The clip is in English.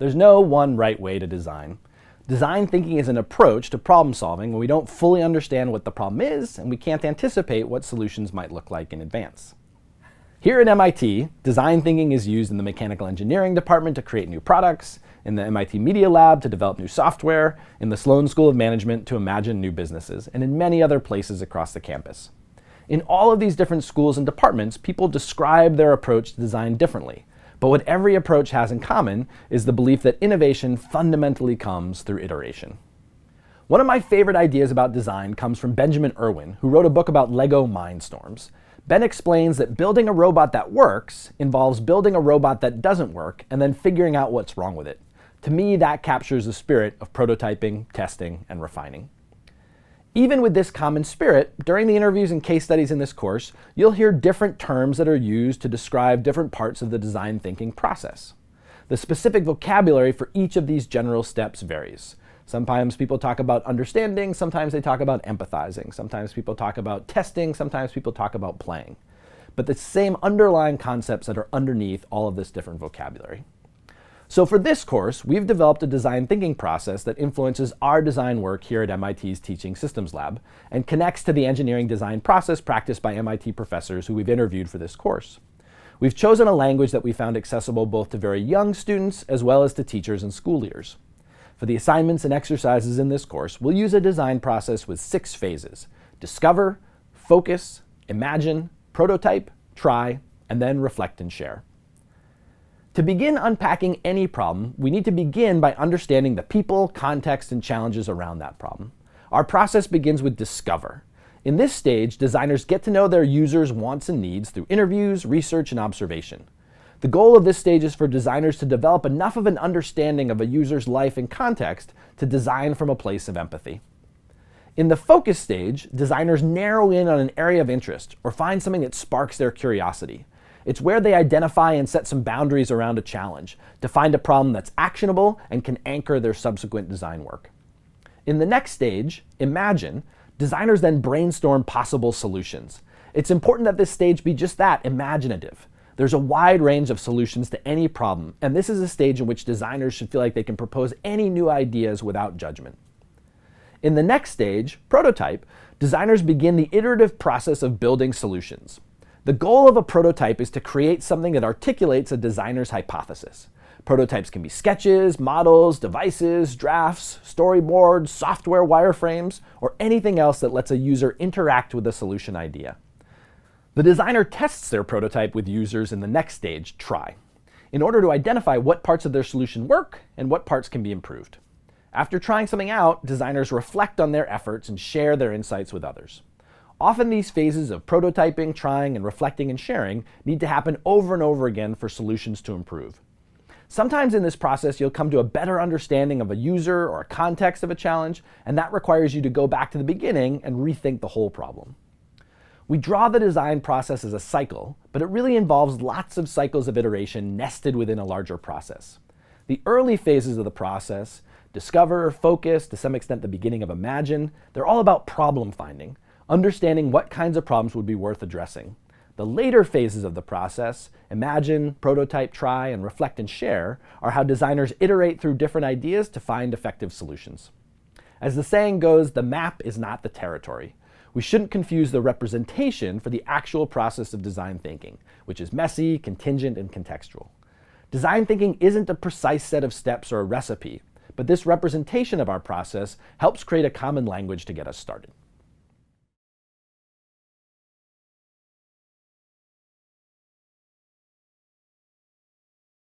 There's no one right way to design. Design thinking is an approach to problem solving when we don't fully understand what the problem is and we can't anticipate what solutions might look like in advance. Here at MIT, design thinking is used in the mechanical engineering department to create new products, in the MIT Media Lab to develop new software, in the Sloan School of Management to imagine new businesses, and in many other places across the campus. In all of these different schools and departments, people describe their approach to design differently. But what every approach has in common is the belief that innovation fundamentally comes through iteration. One of my favorite ideas about design comes from Benjamin Irwin, who wrote a book about Lego Mindstorms. Ben explains that building a robot that works involves building a robot that doesn't work and then figuring out what's wrong with it. To me, that captures the spirit of prototyping, testing, and refining. Even with this common spirit, during the interviews and case studies in this course, you'll hear different terms that are used to describe different parts of the design thinking process. The specific vocabulary for each of these general steps varies. Sometimes people talk about understanding, sometimes they talk about empathizing, sometimes people talk about testing, sometimes people talk about playing. But the same underlying concepts that are underneath all of this different vocabulary. So for this course, we've developed a design thinking process that influences our design work here at MIT's Teaching Systems Lab and connects to the engineering design process practiced by MIT professors who we've interviewed for this course. We've chosen a language that we found accessible both to very young students as well as to teachers and school leaders. For the assignments and exercises in this course, we'll use a design process with 6 phases: discover, focus, imagine, prototype, try, and then reflect and share. To begin unpacking any problem, we need to begin by understanding the people, context, and challenges around that problem. Our process begins with discover. In this stage, designers get to know their users' wants and needs through interviews, research, and observation. The goal of this stage is for designers to develop enough of an understanding of a user's life and context to design from a place of empathy. In the focus stage, designers narrow in on an area of interest or find something that sparks their curiosity. It's where they identify and set some boundaries around a challenge to find a problem that's actionable and can anchor their subsequent design work. In the next stage, imagine, designers then brainstorm possible solutions. It's important that this stage be just that, imaginative. There's a wide range of solutions to any problem, and this is a stage in which designers should feel like they can propose any new ideas without judgment. In the next stage, prototype, designers begin the iterative process of building solutions. The goal of a prototype is to create something that articulates a designer's hypothesis. Prototypes can be sketches, models, devices, drafts, storyboards, software wireframes, or anything else that lets a user interact with a solution idea. The designer tests their prototype with users in the next stage, try, in order to identify what parts of their solution work and what parts can be improved. After trying something out, designers reflect on their efforts and share their insights with others. Often these phases of prototyping, trying, and reflecting and sharing need to happen over and over again for solutions to improve. Sometimes in this process, you'll come to a better understanding of a user or a context of a challenge, and that requires you to go back to the beginning and rethink the whole problem. We draw the design process as a cycle, but it really involves lots of cycles of iteration nested within a larger process. The early phases of the process, discover, focus, to some extent the beginning of imagine, they're all about problem finding, understanding what kinds of problems would be worth addressing. The later phases of the process, imagine, prototype, try, and reflect and share, are how designers iterate through different ideas to find effective solutions. As the saying goes, the map is not the territory. We shouldn't confuse the representation for the actual process of design thinking, which is messy, contingent, and contextual. Design thinking isn't a precise set of steps or a recipe, but this representation of our process helps create a common language to get us started.